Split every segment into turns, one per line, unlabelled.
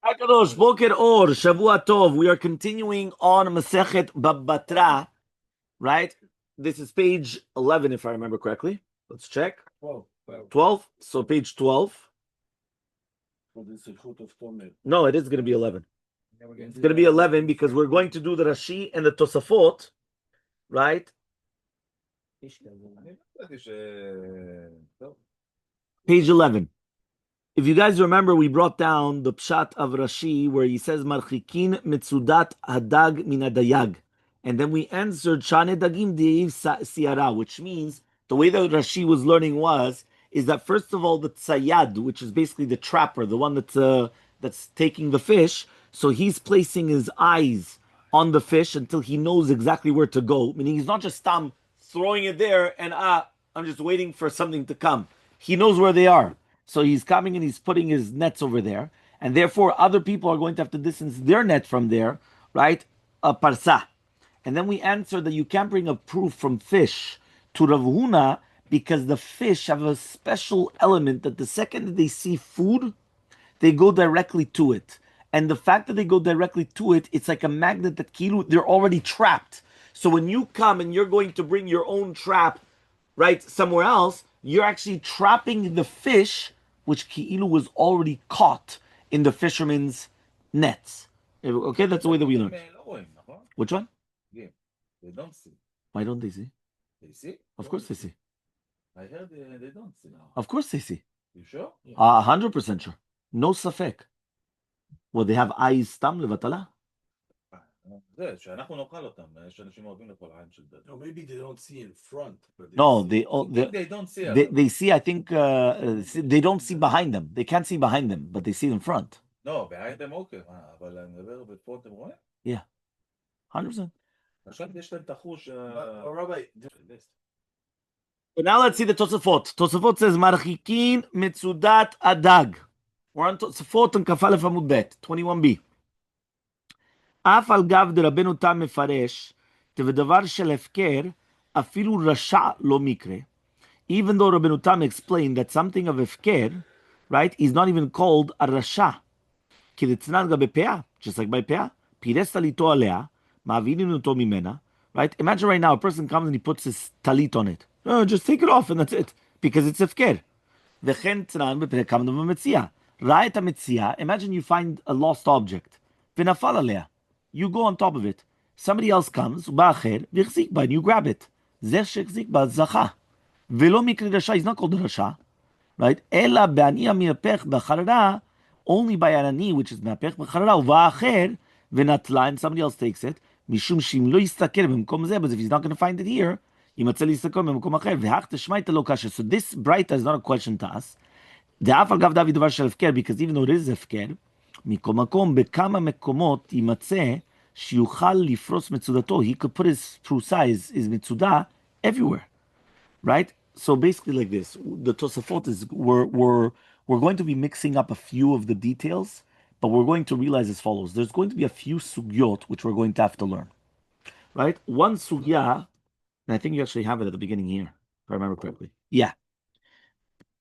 Hakadosh, Boker Or, Shavua Tov. We are continuing on Masechet Batra, right? This is page 11, if I remember correctly. Let's check. 12. So page 12. No, it is going to be 11. It's going to be 11 because we're going to do the Rashi and the Tosafot, right? Page 11. If you guys remember, we brought down the pshat of Rashi where he says Marchikin mitzudat hadag min hadayag, and then we answered Shane dagim deiv siara, which means the way that Rashi was learning is that first of all the tzayad, which is basically the trapper, the one that's taking the fish, so he's placing his eyes on the fish until he knows exactly where to go. Meaning he's not just throwing it there and I'm just waiting for something to come. He knows where they are. So he's coming and he's putting his nets over there, and therefore other people are going to have to distance their net from there, right? A parsa. And then we answered that you can't bring a proof from fish to Rav Huna because the fish have a special element that the second that they see food, they go directly to it. And the fact that they go directly to it, it's like a magnet that they're already trapped. So when you come and you're going to bring your own trap, right, somewhere else, you're actually trapping the fish, which Ki'ilu was already caught in the fisherman's nets. Okay, that's the way that we learn. Which one?
Yeah, they don't see.
Why don't they see?
They see?
Of course they see.
I heard they don't see now.
Of course they see.
You sure?
100% sure. No safek. Well, they have eyes stam levatala.
No,
maybe they don't see in front. But
they
don't see.
They see, I think, they don't see behind them. They can't see behind them, but they see in front.
No, behind them, okay.
Yeah, 100%.
Rabbi.
So now let's see the Tosafot. Tosafot says, Marchikin mitzudat adag. We're on Tosafot and Kafalef Amud Bet, 21b. אף על גב דרבנו תם מפרש, ובדבר של הפקר, אפילו רשע לא מקרה. Even though Rabbeinu Tam explained that something of הפקר, right, is not even called a רשע. כי דצנן גם בפאה, just like by פאה, פירס תליתו עליה, מעבירים אותו ממנה, right? Imagine right now a person comes and he puts his talit on it. No, just take it off and that's it, because it's הפקר. וכן צנן בפאה כמנו במציאה. ראה את המציאה, imagine you find a lost object, ונפל עליה. You go on top of it. Somebody else comes, and you grab it. Velo mikri rasha is not called rasha, right? Ela be'ani mi'apech b'charara, only by an ani, which is mi'apech b'charara, uva'acher v'natla, and somebody else takes it. Mishum shim lo yistaker b'mkom zeh, but if he's not going to find it here, yimatzeh yistaker b'mkom acher, v'hach teshmaita lo kasha. So this brighta is not a question to us. De'af agav David davar shel hefker, because even though it is hefker, מכל מקום, בכמה מקומות יימצא שיוכל לפרוס מצודתו. He could put his prusa, his מצודה, everywhere, right? So basically like this, the Tosafot is, we're going to be mixing up a few of the details, but we're going to realize as follows. There's going to be a few sugyot which we're going to have to learn, right? One sugya, and I think you actually have it at the beginning here, if I remember correctly. Yeah.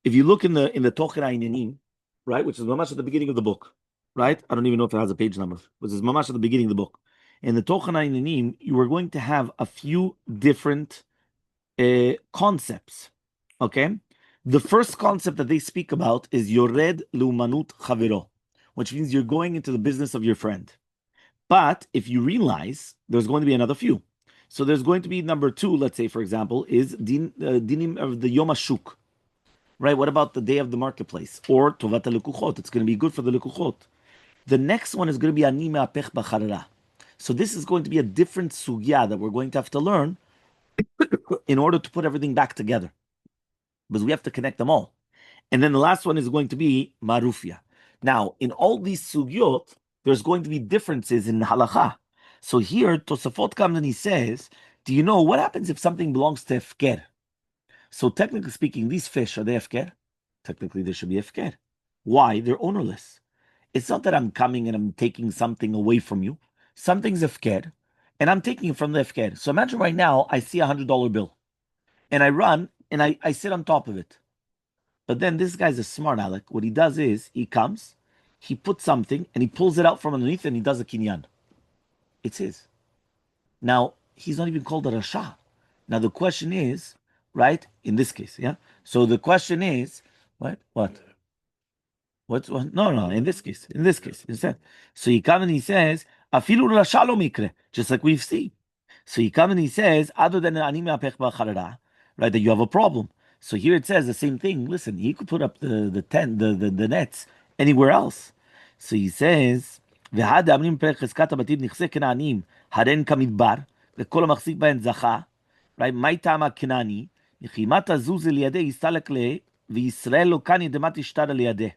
If you look in the Tocher HaInyanim, right, which is mamash at the beginning of the book, right? I don't even know if it has a page number. This is mamash at the beginning of the book. In the Tocher HaInyanim, you are going to have a few different concepts. Okay? The first concept that they speak about is Yored Leumanut Chavero, which means you're going into the business of your friend. But if you realize, there's going to be another few. So there's going to be number 2, let's say, for example, is dinim of the Yom HaShuk. Right? What about the day of the marketplace? Or Tovat HaLekuchot. It's going to be good for the Lekuchot. The next one is going to be Ani Me'apech B'charara. So this is going to be a different sugya that we're going to have to learn in order to put everything back together. Because we have to connect them all. And then the last one is going to be Marufia. Now, in all these sugyot, there's going to be differences in halacha. So here, Tosafot comes and he says, do you know what happens if something belongs to Hefker? So technically speaking, these fish, are they Hefker? Technically, they should be Hefker. Why? They're ownerless. It's not that I'm coming and I'm taking something away from you. Something's Hefker, and I'm taking it from the Hefker. So imagine right now, I see $100 bill, and I run, and I sit on top of it. But then this guy's a smart aleck. What he does is, he comes, he puts something and he pulls it out from underneath and he does a kinyan. It's his. Now, he's not even called a Rasha. Now, the question is, right, in this case, yeah? So the question is, what? No, in this case, instead. So he comes and he says, Afilu Rasha lo mikre, just like we've seen. So he comes and he says, other than ani me'apech b'charara, right, that you have a problem. So here it says the same thing. Listen, he could put up the tent, the nets anywhere else. So he says, והד אמרים פרק חזקת הבתים נכסי כנענים, הריין כמדבר, וכל המחזיק בהן זכה, right? מהי טעם הכנעני? וכי מה תזוז לידי יסתלק לה, וישראל לא כאן ידמת ישתר לידי.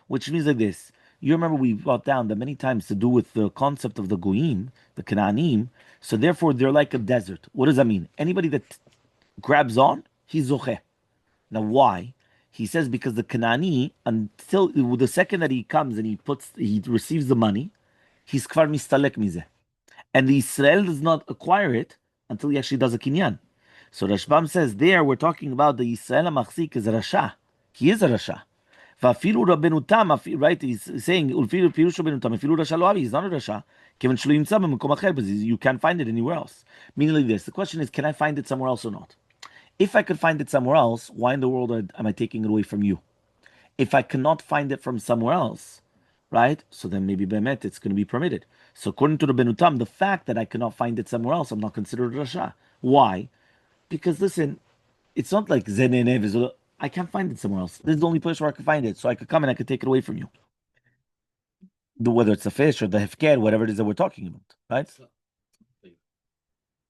Which means like this. You remember we brought down that many times to do with the concept of the Goyim, the Canaanim, so therefore they're like a desert. What does that mean? Anybody that grabs on, he's zocheh. Now why? He says because the Kanaani, until the second that he comes and he receives the money, he's kvar mistalek mizeh. And the Israel does not acquire it until he actually does a kinyan. So Rashbam says there we're talking about the Israel HaMachzik is a Rasha. He is a Rasha. ואפילו רבנותם, right, he's saying, ולפילו פירוש רבנותם, אפילו רשע לא אבי, he's not a רשע, כיוון שלא ימצא במקום אחר, but you can't find it anywhere else. Meaning like this, the question is, can I find it somewhere else or not? If I could find it somewhere else, why in the world am I taking it away from you? If I cannot find it from somewhere else, right, so then maybe be'emet it's going to be permitted. So according to Rabbenutam, the fact that I cannot find it somewhere else, I'm not considered rasha. Why? Because listen, it's not like zenene. I can't find it somewhere else. This is the only place where I can find it, so I could come and I could take it away from you. Whether it's a fish or the hefker, whatever it is that we're talking about, right?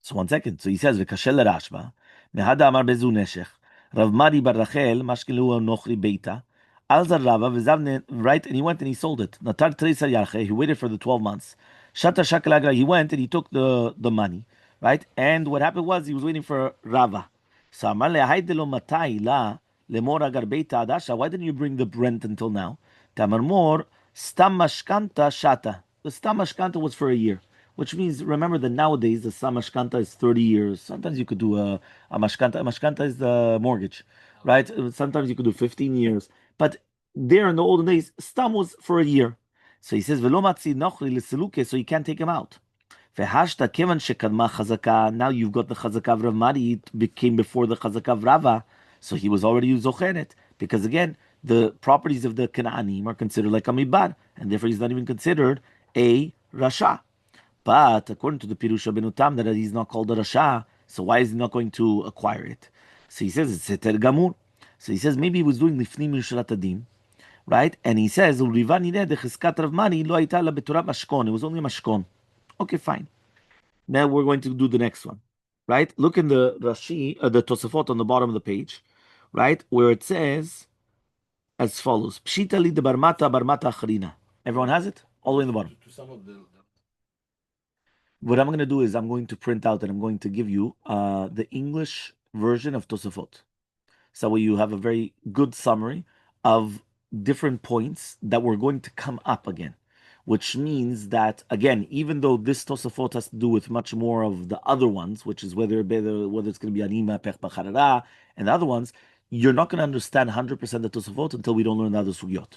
So 1 second. So he says, "V'kashel Rashba, mehada amar bezu neshech, Rav Mari bar Rachel, mashkilu nochri beita, alzar Rava v'zav right, and he went and he sold it. Natar treisar yarche, he waited for the 12 months. Shata shakal agra, he went and he took the money, right? And what happened was he was waiting for Rava. So amar le'haydelo matai la lemor agar beita adasha. Why didn't you bring the rent until now? Tamar mor stam mashkanta shata. The stam mashkanta was for a year. Which means, remember that nowadays the stam mashkanta is 30 years. Sometimes you could do a mashkanta. A mashkanta is the mortgage, right? Sometimes you could do 15 years. But there in the olden days, stam was for a year. So he says, "Velo matzi nochri leseluke," so you can't take him out. Vehashta kevan shekadma chazaka. Now you've got the chazaka of Rav Mari. It became before the chazaka of Rava. So he was already zocheret. Because again, the properties of the Kanaanim are considered like a mibar. And therefore he's not even considered a rasha. But according to the Pirush Benutam, that he's not called a Rasha, so why is he not going to acquire it? So he says it's Heter Gamur. So he says maybe he was doing Lifnim Yusharat Adin, right? And he says, it was only a mashkon. Okay, fine. Now we're going to do the next one, right? Look in the Rashi, the Tosafot on the bottom of the page, right? Where it says as follows, Pshita li de barmata achrina. Everyone has it? All the way in the bottom.
To some of the
What I'm going to do is I'm going to print out and I'm going to give you the English version of Tosafot. So you have a very good summary of different points that were going to come up again. Which means that, again, even though this Tosafot has to do with much more of the other ones, which is whether it's going to be Anima, Pech Bacharara, and the other ones, you're not going to understand 100% the Tosafot until we don't learn the other Sugyot.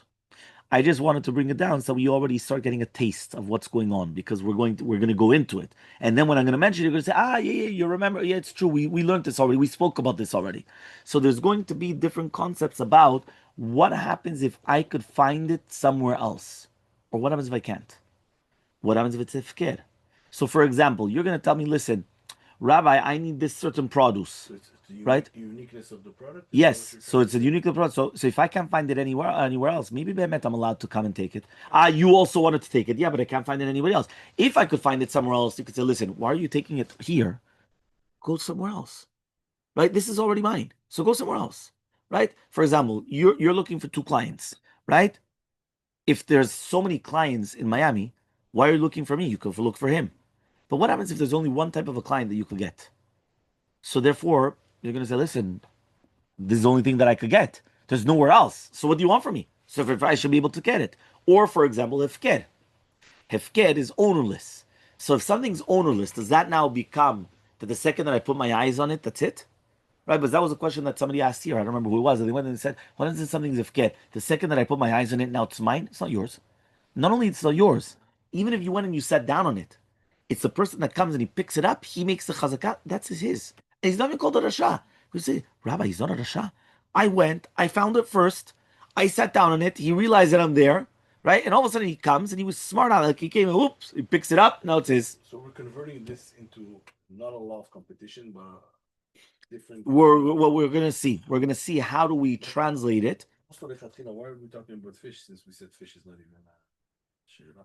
I just wanted to bring it down so we already start getting a taste of what's going on because we're going to go into it. And then when I'm going to mention it, you're going to say, yeah, you remember. Yeah, it's true. We learned this already. We spoke about this already. So there's going to be different concepts about what happens if I could find it somewhere else. Or what happens if I can't? What happens if it's ifker? So for example, you're going to tell me, listen, Rabbi, I need this certain produce.
So it's the
right?
uniqueness of the product.
Yes, so it's a unique product. So if I can't find it anywhere else, maybe Behemet I'm allowed to come and take it. You also wanted to take it, yeah, but I can't find it anywhere else. If I could find it somewhere else, you could say, listen, why are you taking it here? Go somewhere else, right? This is already mine, so go somewhere else, right? For example, you're looking for 2 clients, right? If there's so many clients in Miami, why are you looking for me? You could look for him. But what happens if there's only one type of a client that you could get? So therefore, you're going to say, listen, this is the only thing that I could get. There's nowhere else. So what do you want from me? So if I should be able to get it. Or, for example, hefker. Hefker is ownerless. So if something's ownerless, does that now become that the second that I put my eyes on it, that's it? Right? But that was a question that somebody asked here. I don't remember who it was. And they went and said, what is something's hefker? The second that I put my eyes on it, now it's mine? It's not yours. Not only it's still yours, even if you went and you sat down on it, it's the person that comes and he picks it up, he makes the chazakah, that's his. And he's not even called a rasha. We say, Rabbi, he's not a rasha. I went, I found it first, I sat down on it, he realized that I'm there, right? And all of a sudden he comes and he was smart on it. Like he came and whoops, he picks it up, now it's his.
So we're converting this into not a law of competition, but different.
What we're gonna see. We're gonna see how do we translate it.
Also, why are we talking about fish since we said fish is not even shira?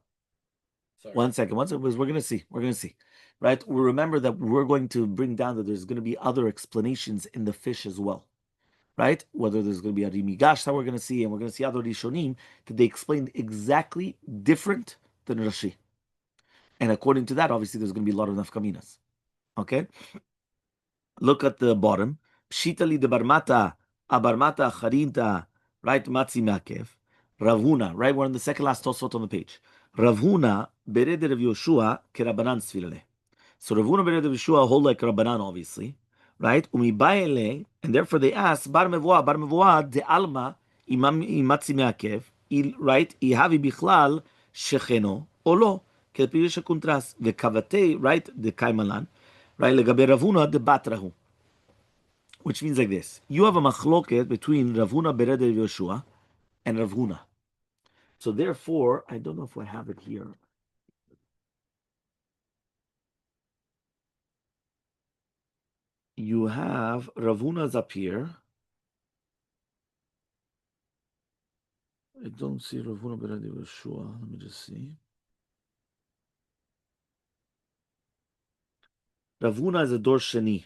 Sorry.
One second, we're gonna see. We're gonna see. Right? We remember that we're going to bring down that there's gonna be other explanations in the fish as well. Right? Whether there's going to be a rimigash that we're going to see, and we're going to see other rishonim that they explain exactly different than Rashi. And according to that, obviously, there's going to be a lot of nafkaminas. Okay? Look at the bottom. Pshitali de barmata, abarmata charinta, right? Matzi makev. Ravuna, right? We're on the second last tosfot on the page. Ravuna, bered Rav Yoshua, kerabanan sfilale. So Ravuna bered Rav Yoshua hold like Rabbanan, obviously. Right? And therefore they ask, bar mevoa, de alma, imatzi meakev, right? Ihavi bichlal, shecheno, or lo, kelpirish kontras, vekavate, right? De kaimalan, right? Legabe Ravuna, de batrahu. Which means like this. You have a machloket between Ravuna bered Rav Yoshua and Ravuna. So therefore, I don't know if I have it here. You have Ravuna's up here. I don't see Ravuna bered Rav Yoshua. Let me just see. Ravuna is a dor sheni.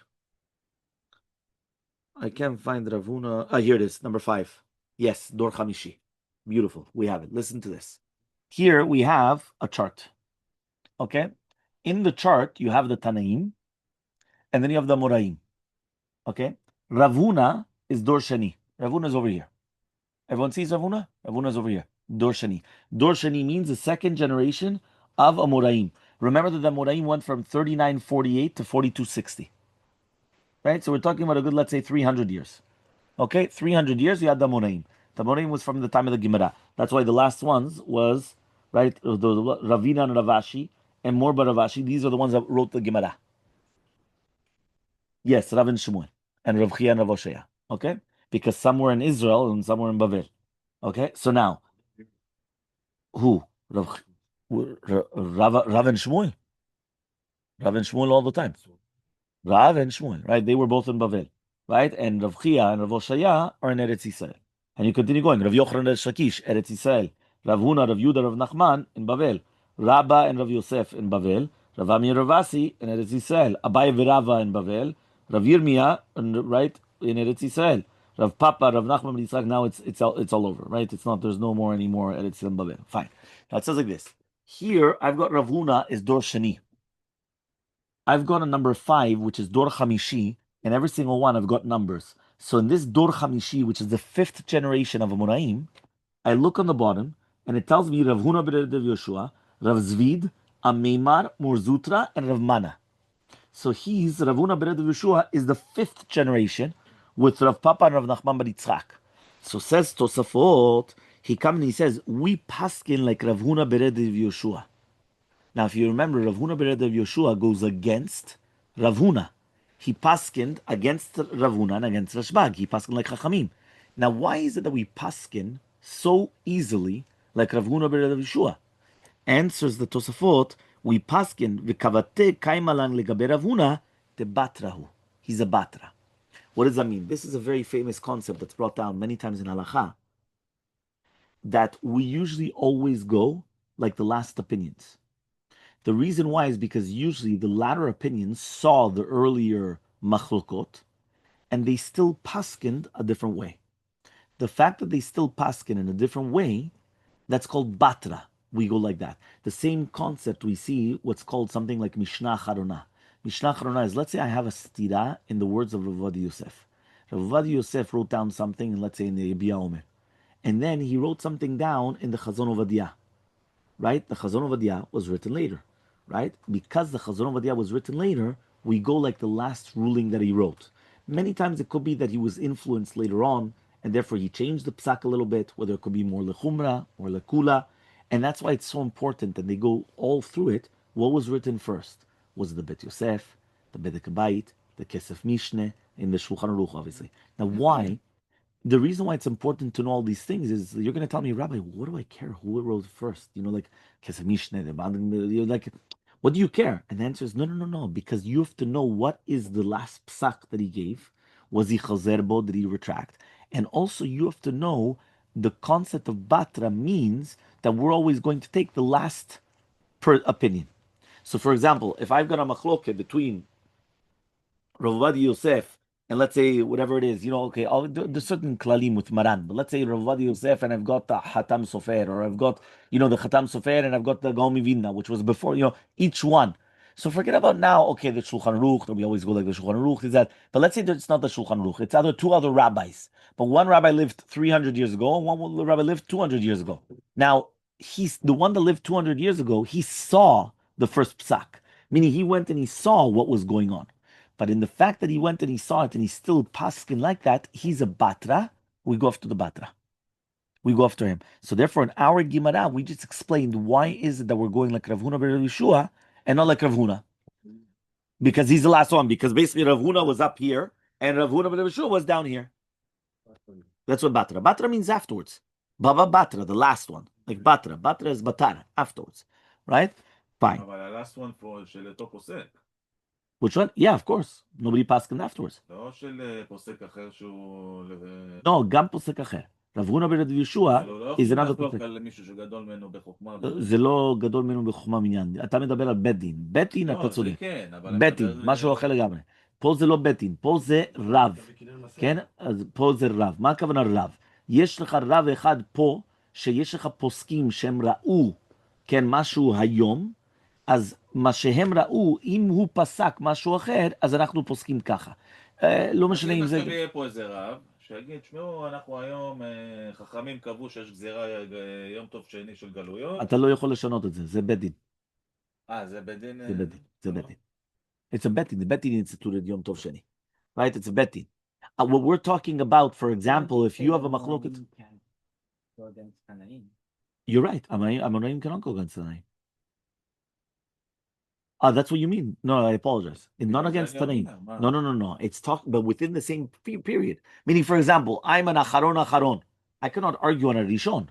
I can't find Ravuna. Ah, here it is, number 5. Yes, dor chamishi. Beautiful. We have it. Listen to this. Here we have a chart. Okay? In the chart, you have the Tanaim, and then you have the Moraim. Okay? Ravuna is dor sheni. Ravuna is over here. Everyone sees Ravuna? Ravuna is over here. Dor sheni. Dor sheni means the second generation of a Moraim. Remember that the Moraim went from 3948 to 4260. Right? So we're talking about a good, let's say, 300 years. Okay? 300 years, you had the Moraim. The Moraim was from the time of the Gemara. That's why the last ones was, right, the Ravina and Ravashi, and Morba Ravashi. These are the ones that wrote the Gemara. Yes, Rav and Shmuel, and Rav Chia and Rav Oshaya. Okay? Because some were in Israel and some were in Bavel. Okay? So now, who? Rav and Shmuel? Rav and Shmuel all the time. Rav and Shmuel, right? They were both in Bavel, right? And Rav Chia and Rav Oshaya are in Eretz Yisrael. And you continue going. Rav Yochanan and Shakish, Eretz Yisrael. Rav Huna, Rav Yudah, Rav Nachman in Bavel. Rabba and Rav Yosef in Bavel. Rav Ami and Ravasi in Eretz Yisrael. Abai Virava in Bavel. Rav Yirmiyah, right, in Eretz Yisrael. Rav Papa, Rav Nachman and Yitzchak. Now it's all over, right? It's not. There's no more anymore Eretz Yisrael in Bavel. Fine. Now it says like this. Here I've got Rav Huna is Dor Sheni. I've got a number 5, which is Dor Chamishi, and every single one I've got numbers. So in this Dor Chamishi, which is the 5th generation of a Moraim, I look on the bottom, and it tells me Rav Huna bered Rav Yoshua, Rav Zvid, Ameimar, Murzutra, and Rav Mana. So Rav Huna bered Rav Yoshua is the 5th generation with Rav Papa and Rav Nachman bar Yitzchak. So says Tosafot, he comes and he says, we paskin like Rav Huna bered Rav Yoshua. Now, if you remember, Rav Huna bered Rav Yoshua goes against Rav Huna. He paskined against Rav Huna and against Rashbag. He paskined like Chachamim. Now, why is it that we paskin so easily like Rav Huna bered Rav Yoshua? Answers the Tosafot, we paskin v'kavate kaimalan legabe Rav Huna de batrahu. He's a batra. What does that mean? This is a very famous concept that's brought down many times in halacha, that we usually always go like the last opinions. The reason why is because usually the latter opinions saw the earlier machlokot, and they still paskined a different way. The fact that they still paskin in a different way, that's called batra. We go like that. The same concept we see what's called something like Mishnah Charona. Mishnah Charona is, let's say I have a stira in the words of Rav Yosef. Rav Yosef wrote down something, let's say in the Yabia Omer, and then he wrote something down in the Chazon Ovadia. Right? The Chazon Ovadia was written later. Right? Because the Chazon Ovadia was written later, we go like the last ruling that he wrote. Many times it could be that he was influenced later on, and therefore he changed the psak a little bit, whether it could be more lechumra or lekula, And that's why it's so important. And they go all through it. What was written first? Was it the Bet Yosef, the Bet Kabait, the Kesef Mishneh, in the Shulchan Aruch, obviously. Now, why? The reason why it's important to know all these things is you're going to tell me, Rabbi, what do I care who wrote first? Like Kesef Mishneh, you're like, what do you care? And the answer is no, because you have to know what is the last psak that he gave. Was he chazer bo? Did he retract? And also you have to know the concept of batra means that we're always going to take the last opinion. So, for example, if I've got a machloket between Rav Yosef and let's say whatever it is, okay, there's certain klalim with Maran, but let's say Rav Yosef and I've got the Hatam Sofer, or I've got, the Hatam Sofer and I've got the Gaon Mivilna, which was before, each one. So forget about now, okay, the Shulchan Aruch, we always go like the Shulchan Aruch, is that, but let's say that it's not the Shulchan Aruch, it's two other rabbis. But one rabbi lived 300 years ago, and one rabbi lived 200 years ago. Now, he's the one that lived 200 years ago, he saw the first psak, meaning he went and he saw what was going on. But in the fact that he went and he saw it and he's still paskin like that, he's a batra. We go after the batra. We go after him. So therefore, in our Gemara, we just explained why is it that we're going like Rav Huna ber Yeshua and not like Rav Huna. Because he's the last one. Because basically Rav Huna was up here and Rav Huna ber Yeshua was down here. That's what batra. Batra means afterwards. Baba batra, the last one. Like batra. Batra is batar, afterwards. Right? Fine.
אבל the last one של אותו פוסק.
Which one? Yeah, of course. Nobody passed him afterwards.
לא של פוסק אחר שהוא...
No, גם פוסק אחר. רב הונא בן יהושע is another פוסק.
על מישהו שגדול ממנו בחוכמה.
זה לא גדול ממנו בחוכמה מניין. אתה מדבר על בית דין. בית דין אתה צודק.
כן, אבל...
בית דין, משהו אחר לגמרי. פה זה לא בית דין, פה זה רב. כן? אז פה זה רב. מה הכוונה רב? יש לך רב אחד פה, שיש לך פוסקים שהם ראו, כן, משהו היום, אז מה שהם ראו, אם הוא פסק משהו אחר, אז אנחנו פוסקים ככה. לא משנה אם זה...
עכשיו יהיה פה איזה רב, שיגיד, שמעו, אנחנו היום, חכמים קבעו שיש גזירה יום טוב שני של גלויות.
אתה לא יכול לשנות את זה, זה בית דין.
זה בית דין?
זה בית דין, זה בית דין. It's a בית דין, the בית דין instituted יום טוב שני. Right, it's a בית דין. What we're talking about, for example, if you have a מחלוקת... You're right, המנועים cannot go against תנאים. That's what you mean. No, I apologize. It's not against Tanaim. No. It's talking, but within the same period. Meaning, for example, I'm an acharon. I cannot argue on a rishon,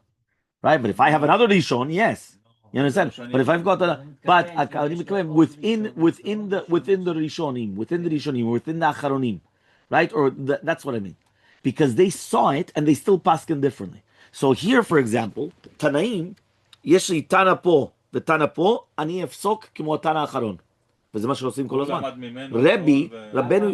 right? But if I have another rishon, yes, you understand. But if I've got within the rishonim, within the acharonim, right? Or that's what I mean, because they saw it and they still paskin differently. So here, for example, Tanaim, yeshli tana po. ותנא פה, אני אפסוק כמו התנא האחרון. וזה מה שעושים כל הזמן.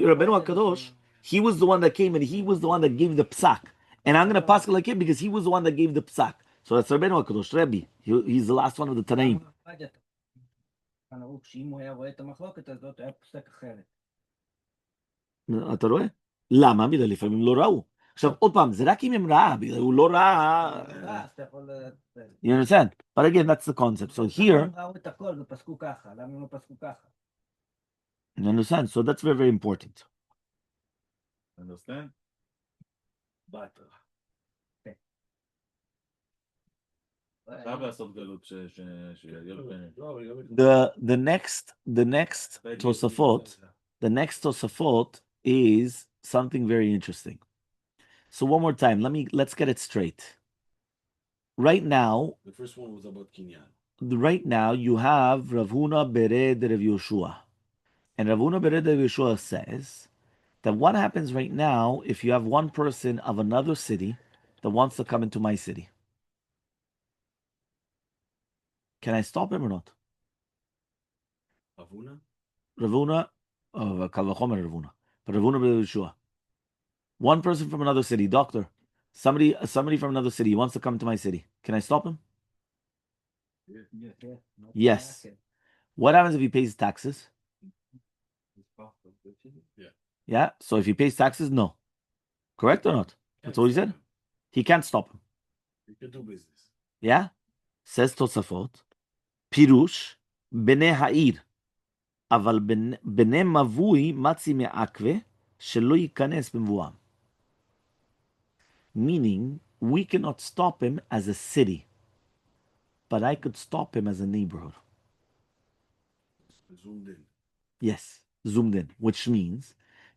רבנו הקדוש, he was the one that came and he was the one that gave the psak. And I'm going to pass like him because he was the one that gave the psak. So that's רבנו הקדוש, Rabbi. He's the last one of the תנאים.
שאם הוא היה רואה את המחלוקת הזאת, היה פוסק אחרת.
אתה רואה? למה? בגלל לפעמים לא ראו. עכשיו, עוד פעם, זה רק אם הם ראה, בגלל הוא לא ראה... You understand? But again, that's the concept. So here... You understand? So that's very, very important.
Understand?
The next Tosafot is something very interesting. So one more time, let's get it straight. Right now,
the first one was about Kinyan.
Right now, you have Rav Huna Bered Rav Yoshua. And Rav Huna Bered Rav Yoshua says that what happens right now if you have one person of another city that wants to come into my city? Can I stop him or not?
Rav Huna?
Rav Huna, Kal Vachomer Rav Huna. But Rav Huna Bered Yoshua. One person from another city, doctor. Somebody from another city wants to come to my city. Can I stop him? Yes. What happens if he pays taxes? Yeah. So if he pays taxes, no. Correct or not? That's what he said. He can't stop him.
He can do business.
Yeah. Says Tosafot, Pirush bnei ha'ir, aval bnei mavui matzi me'akve shelo yikanes b'mvuam. Meaning, we cannot stop him as a city. but I could stop him as a neighborhood.
Zoomed in.
Yes, zoomed in, which means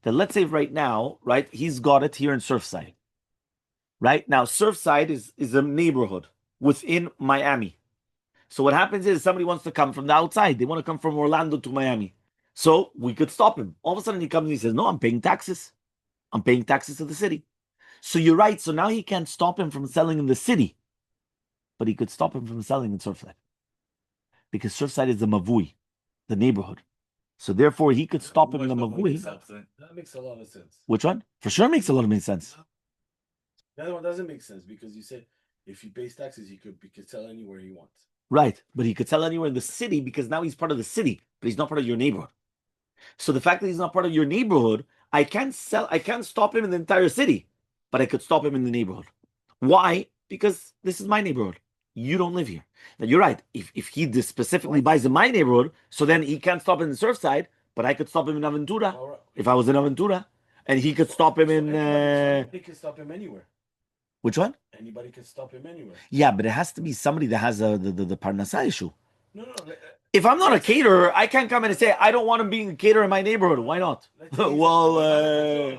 that let's say right now, right, he's got it here in Surfside. Right now, Surfside is a neighborhood within Miami. So what happens is somebody wants to come from the outside. They want to come from Orlando to Miami. So we could stop him. All of a sudden he comes and he says, no, I'm paying taxes. I'm paying taxes to the city. So you're right. So now he can't stop him from selling in the city, but he could stop him from selling in Surfside. Because Surfside is the Mavui, the neighborhood. So therefore he could stop him in the Mavui.
That makes a lot of sense.
Which one? For sure makes a lot of sense.
The other one doesn't make sense because you said if he pays taxes, he could sell anywhere he wants.
Right. But he could sell anywhere in the city because now he's part of the city, but he's not part of your neighborhood. So the fact that he's not part of your neighborhood, I can't stop him in the entire city, but I could stop him in the neighborhood. Why? Because this is my neighborhood. You don't live here. Now you're right. If he specifically buys in my neighborhood, so then he can't stop in the Surfside, but I could stop him in Aventura.
Right.
If I was in Aventura, and he could stop him in.
Anybody can stop him anywhere.
Which one?
Anybody can stop him anywhere.
Yeah, but it has to be somebody that has the Parnassa issue.
No.
If I'm not a caterer, I can't come in and say, I don't want him being a caterer in my neighborhood. Why not? Well,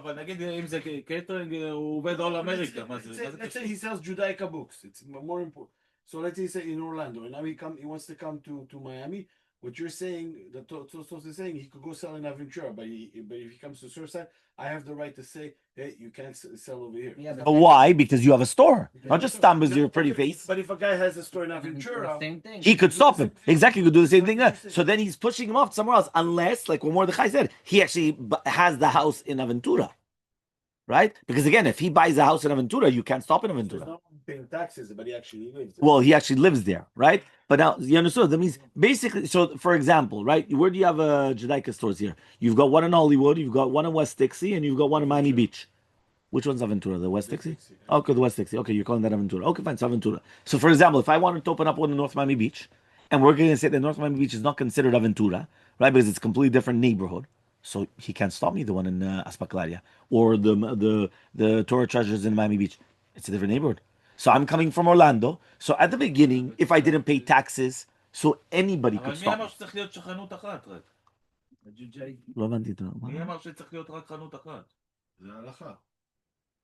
אבל נגיד אם זה קייטרינג, הוא עובד all America.
Let's say he sells Judaica books. It's more important. So let's say he's in Orlando, and now he wants to come to Miami. What you're saying, the Tosos is saying, he could go sell in Aventura, but if he comes to Surfside, I have the right to say, hey, you can't sell over here.
Yeah,
but why? Because you have a store. Not just Stambas, your pretty face.
But if a guy has a store in Aventura,
Same thing.
He could stop him. Exactly, he could do the same thing there. So then he's pushing him off somewhere else, unless, like what Mordechai said, he actually has the house in Aventura. Right? Because again, if he buys a house in Aventura, you can't stop in
he's
Aventura.
not paying taxes, but he actually lives there.
Well, he actually lives there, right? But now you understood. That means basically, so for example, right? Where do you have Judaica stores here? You've got one in Hollywood, you've got one in West Dixie, and you've got one in Miami Beach. Which one's Aventura? The West Dixie? Okay, the West Dixie. Okay, you're calling that Aventura. Okay, fine, it's Aventura. So for example, if I wanted to open up one in North Miami Beach, and we're going to say that North Miami Beach is not considered Aventura, right? Because it's a completely different neighborhood. So he can't stop me, the one in Aspaclaria or the Torah Treasures in Miami Beach. It's a different neighborhood. So I'm coming from Orlando. So at the beginning, if I didn't pay taxes, so anybody could
אבל מי
stop
אמר
me.
שצריך להיות חנות אחת? רק?
לא הבנתי את
מי אמר שצריך להיות רק חנות אחת?
זה ההלכה.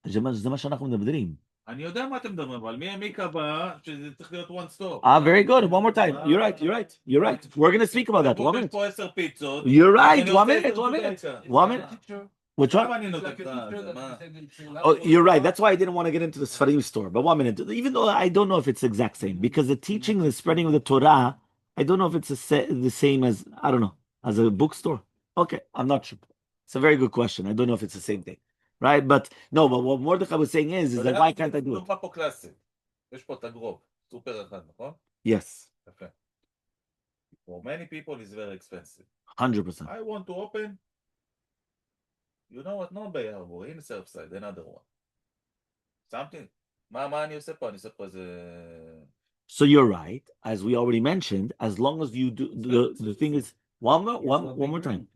זה מה שאנחנו מדברים.
אני יודע מה אתם מדברים, אבל מי קבע שזה צריך להיות one stop?
Very good. One more time. You're right. We're going to speak about that. 1 minute.
יש פה 10 פיצות.
You're right.
אני
1
רוצה
minute.
את
1
Judaica.
minute. 1 minute. Which one?
למה אני נותן לך? מה?
Oh, you're right. That's why I didn't want to get into the Sfarim store. But 1 minute. Even though I don't know if it's the exact same, because the teaching, the spreading of the Torah, I don't know if it's the same as, I don't know, as a bookstore. Okay, I'm not sure. It's a very good question. I don't know if it's the same thing. Right? But no, but what Mordechai was saying is that why can't I do it?
דוגמה פה קלאסית. יש פה את הגרוב, סופר אחד, נכון?
Yes,
יפה. For many people it's very expensive.
100%.
I want to open, you know what, not Bay Harbor, in Surfside, another one. Something. מה אני עושה פה? אני עושה פה איזה...
So you're right, as we already mentioned, as long as you do, the thing is, one more time,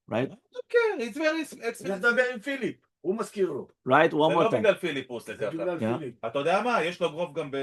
right?
Okay, it's very
יש
expensive.
לדבר עם פיליפ, הוא מזכיר לו.
Right, one
זה
more
לא
time.
בגלל פיליפ הוא עושה
זה
ככה.
בגלל
Yeah.
פיליפ.
אתה יודע מה? יש לו גרוב גם ב...